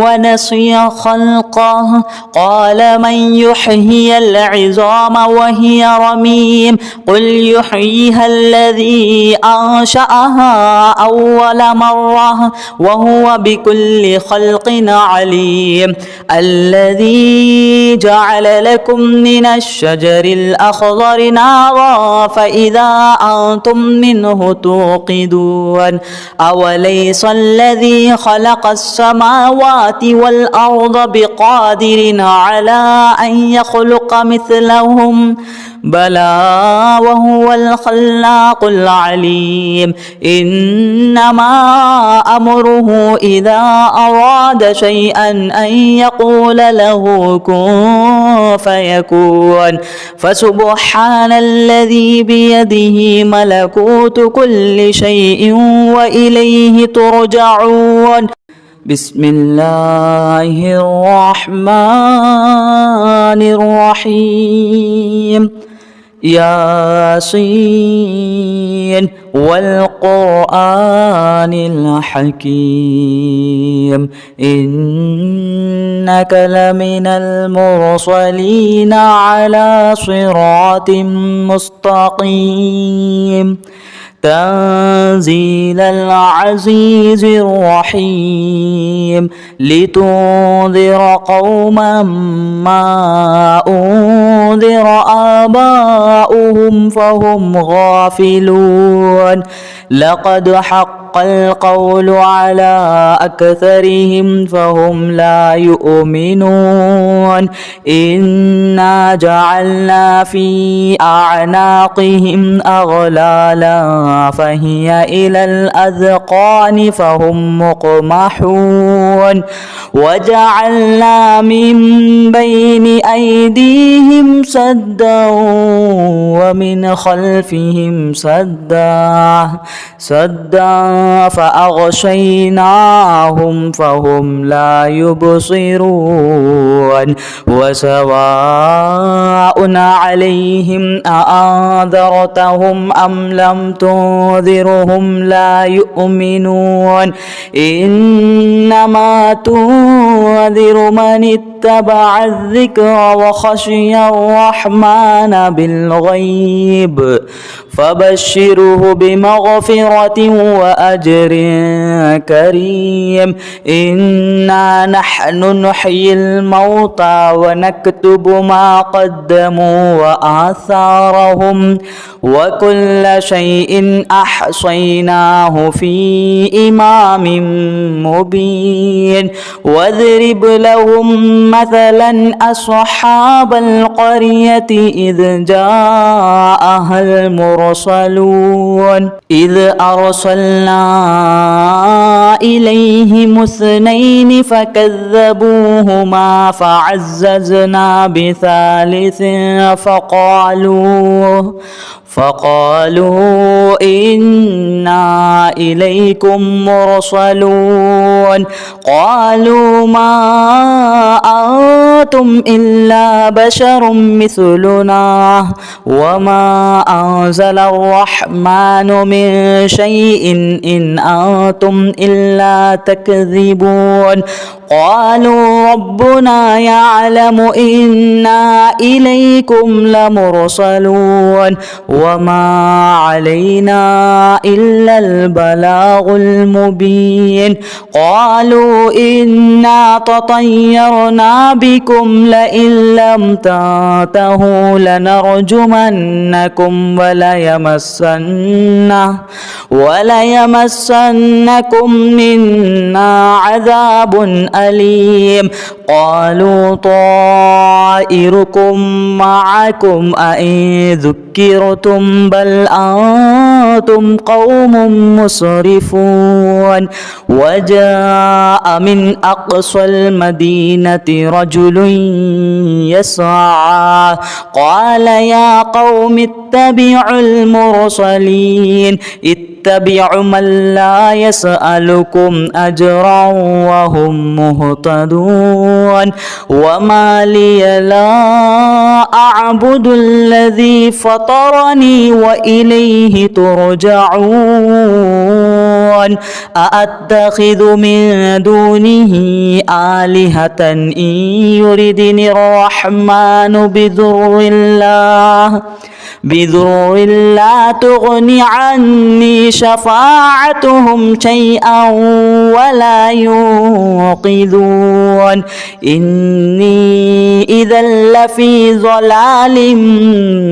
ونسي خلقه قال من يحيي العظام وهي رميم قل يحييها الذي أنشأها أول مرة وهو بكل خلق عليم الذي جعل لكم من الشجر الأخضر نارا فإذا أنتم منه توقدون أوليس الذي خلق السماوات والأرض بقادر على أن يخلق مثلهم بلى وهو الخلاق العليم إنما أمره إذا أراد شيئا أن يقول له كن فيكون فسبحان الذي بيده ملكوت كل شيء وإليه ترجعون بسم الله الرحمن الرحيم ياسين والقرآن الحكيم إنك لمن المرسلين على صراط مستقيم تنزيل العزيز الرحيم لتنذر قوما ما أنذر آباؤهم فهم غافلون لقد حق القول على أكثرهم فهم لا يؤمنون إنا جعلنا في أعناقهم أغلالا فهي إلى الأذقان فهم مقمحون وجعلنا من بين أيديهم سدا ومن خلفهم سدا فأغشيناهم فهم لا يبصرون وسواء عليهم أأنذرتهم أم لم تنذرهم لا يؤمنون إنما تنذر من اتبع الذكر وخشي الرحمن بالغيب فبشره بمغفرة وأجر كريم إنا نحن نحيي الموتى ونكتب ما قدموا وآثارهم وكل شيء أحصيناه في إمام مبين واضرب لهم مثلا أصحاب القرية إذ جاءها المرسلون إذ أرسلنا إليهم اثنين فكذبوهما فعززنا بثالث فقالوا إنا إليكم مرسلون قالوا ما أنتم إلا بشر مثلنا وما أنزل الرحمن من شيء إن أنتم إلا تكذبون قالوا ربنا يعلم إنا إليكم لمرسلون وما علينا إلا البلاغ المبين قالوا إنا تطيرنا بكم لئن لم تنتهوا لنرجمنكم وليمسنكم منا عذاب أليم قالوا طائركم معكم أئن ذكرتم بل أنتم قوم مسرفون وجاء من أقصى المدينة رجل يسعى قال يا قوم اتبعوا المرسلين اتبعوا من لا يسألكم أجرا وهم مهتدون وما لي لا أعبد الذي فطرني وإليه ترجعون أأتخذ من دونه آلهة إن يردني الرحمن بذر لا تغني عني شفاعتهم شيئا ولا ينقذون إني إذا لفي ضلال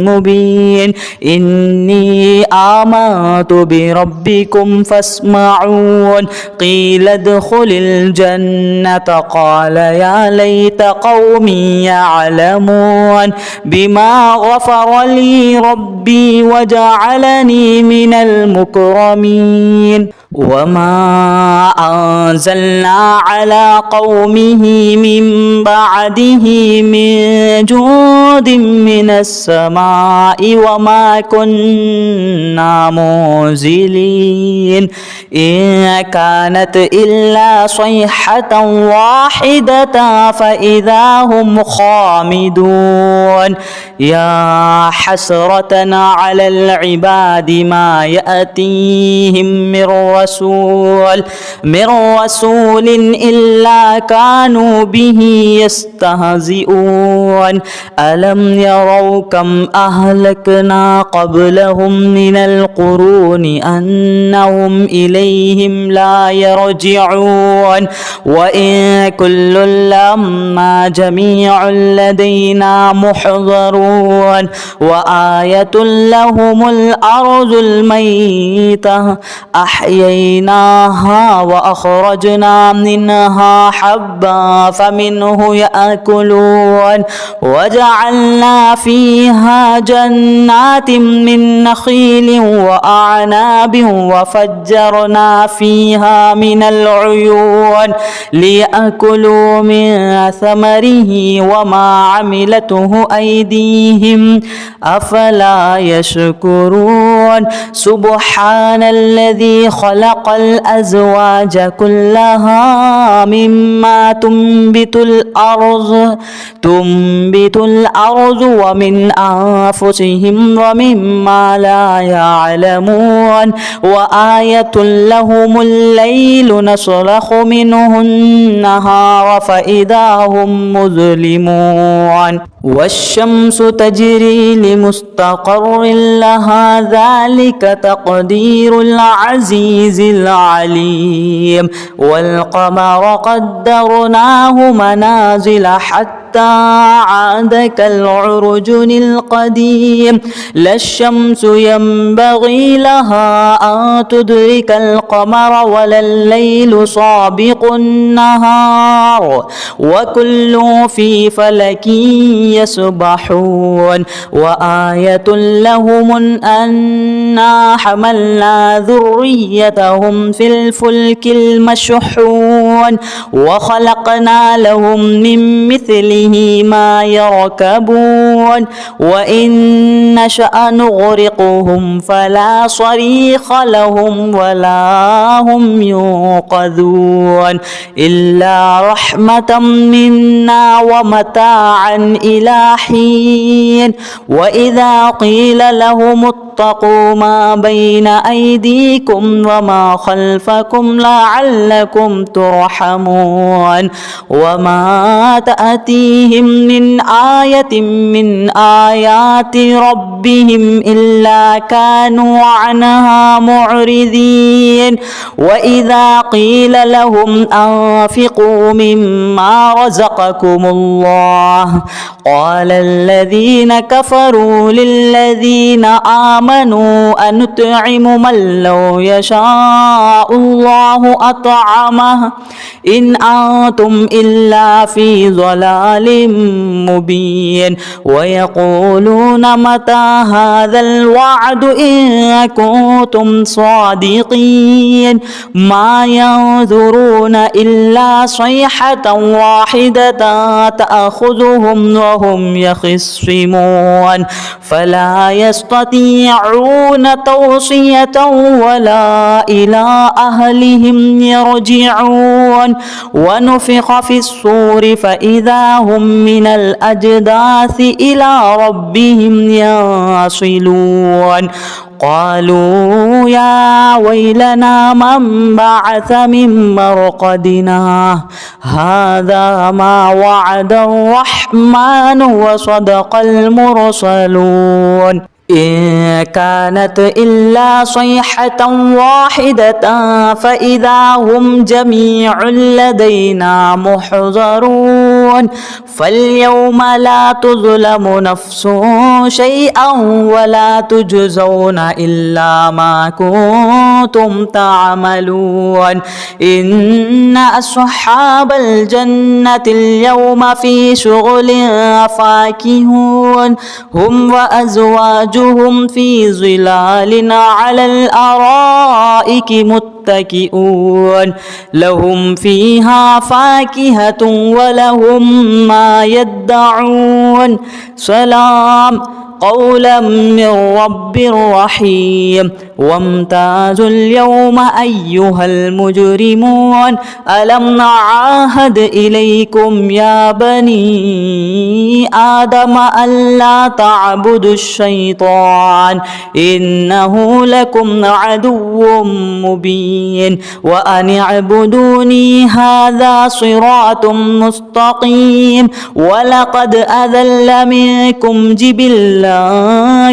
مبين إني آمنت بربكم فاسمعون قيل ادخل الجنة قال يا ليت قومي يعلمون بما غفر لي ربي وجعلني من المكرمين وما أنزلنا على قومه من بعده من جود من السماء وما كنا منزلين إن كانت إلا صيحة واحدة فإذا هم خامدون يا حسرة على العباد ما يأتيهم من رسول إلا كانوا به يستهزئون ألم يروا كم أهلكنا قبلهم من القرون أنهم إليهم لا يرجعون وإن كل لما جميع لدينا محضرون وآية لهم الأرض الميتة أحييناها وأخرجنا منها حبا فمنه يأكلون وجعلنا فيها جنات من نخيل وأعناب وفجرنا فيها من العيون ليأكلوا من ثمره وما عملته أيديهم أفلا يشكرون سبحان الذي خلق الأزواج كلها مما تنبت الأرض ومن أنفسهم ومما لا يعلمون وآية لهم الليل نسلخ منه النهار فإذا هم مظلمون والشمس تجري لمستقر لها ذلك تقدير العزيز العليم والقمر قدرناه منازل حتى عاد كالعرجن القديم لا الشمس ينبغي لها أن تدرك القمر ولا الليل سابق النهار وكل في فلك يسبحون وآية لهم أنا حملنا ذريتهم في الفلك المشحون وخلقنا لهم من مثله مثله ما يركبون وإن نشأ نغرقهم فلا صريخ لهم ولا هم ينقذون إلا رحمة منا ومتاعا إلى حين وإذا قيل لهم اتقوا ما بين أيديكم وما خلفكم لعلكم ترحمون وما تأتيهم من آية من آيات ربهم إلا كانوا عنها معرضين وإذا قيل لهم أنفقوا مما رزقكم الله قال الذين كفروا للذين آمنوا أنطعم من لو يشاء الله أطعمه إن أنتم إلا في ضلال مبين ويقولون متى هذا الوعد إن كنتم صادقين ما ينظرون إلا صيحة واحدة تأخذهم وهم يخصمون فلا يستطيعون توصية ولا إلى أهلهم يرجعون ونفخ في الصور فإذا هم من الأجداث إلى ربهم ينصلون قالوا يا ويلنا من بعث من مرقدنا هذا ما وعد الرحمن وصدق المرسلون إن كانت إلا صيحة واحدة فإذا هم جميع لدينا محضرون فاليوم لا تظلم نفس شيئا ولا تجزون إلا ما كنتم تعملون إن أصحاب الجنة اليوم في شغل فاكهون هم وأزواجهم في ظلال على الأرائك متكئون لهم فيها فاكهة ولهم ما يدعون سلام قولا من رب رحيم وامتازوا اليوم أيها المجرمون ألم نعاهد إليكم يا بني آدم ألا تعبدوا الشيطان إنه لكم عدو مبين وأن اعبدوني هذا صراط مستقيم ولقد أذل منكم جبلا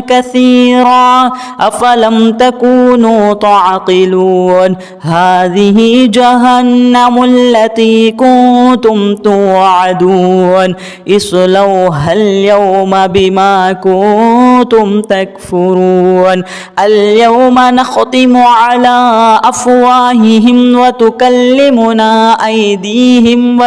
كثيرا أفلم تكونوا تعقلون هذه جهنم التي كنتم توعدون اصلوها اليوم بما كنتم تكفرون اليوم نختم على أفواههم وتكلمنا أيديهم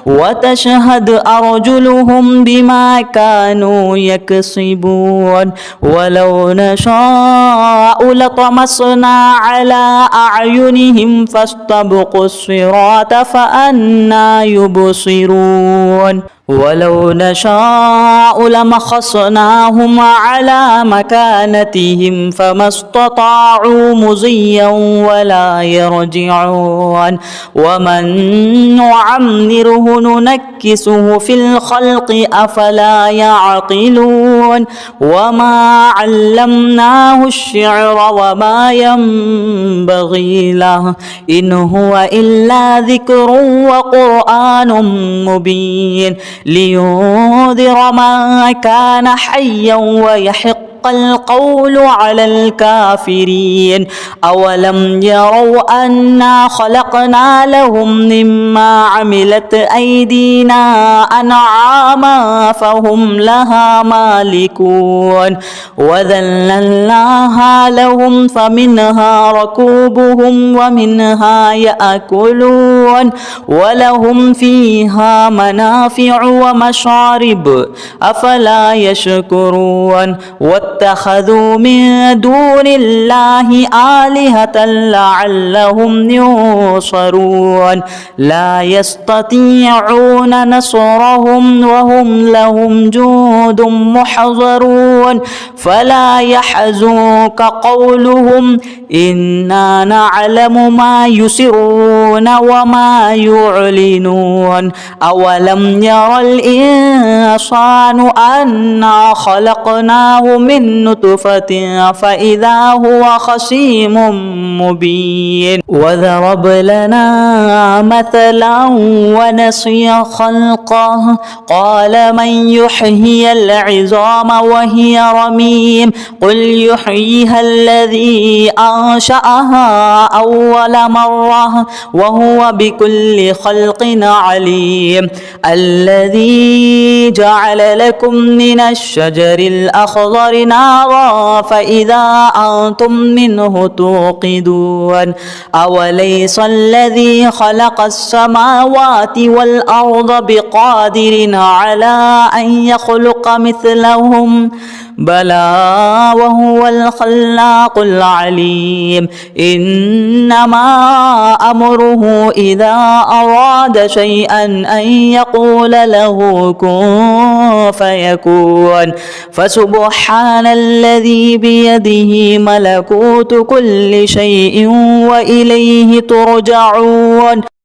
وتشهد أرجلهم بما كانوا يكسبون ولو نشاء لطمسنا على أعينهم فاستبقوا الصراط فأنى يبصرون ولو نشاء لمخصناهم على مكانتهم فما استطاعوا مضيا ولا يرجعون ومن نعمره ننكسه في الخلق أفلا يعقلون وما علمناه الشعر وما ينبغي له إن هو إلا ذكر وقرآن مبين لينذر من كان حيا ويحق القول على الكافرين أولم يروا أنا خلقنا لهم مما عملت أيدينا أنعاما فهم لها مالكون وذللناها لهم فمنها ركوبهم ومنها يأكلون ولهم فيها منافع ومشارب أفلا يشكرون واتخذوا من دون الله آلهة لعلهم ينصرون لا يستطيعون نصرهم وهم لهم جند محضرون فلا يحزنك قولهم إنا نعلم ما يسرون وما يعلنون أولم ير الإنسان أنا خلقناه من نطفة فإذا هو خصيم مبين وضرب لنا مثلا ونسي خلقه قال من يحيي العظام وهي رميم قل يحييها الذي أنشأها أول مرة وهو بكل خلق عليم الذي جعل لكم من الشجر الأخضر نارا فإذا أنتم منه توقدون أوليس الذي خلق السماوات والأرض بقادر على أن يخلق مثلهم بلى وهو الخلاق العليم إنما أمره إذا أراد شيئا أن يقول له كن فيكون فسبحان الذي بيده ملكوت كل شيء وإليه ترجعون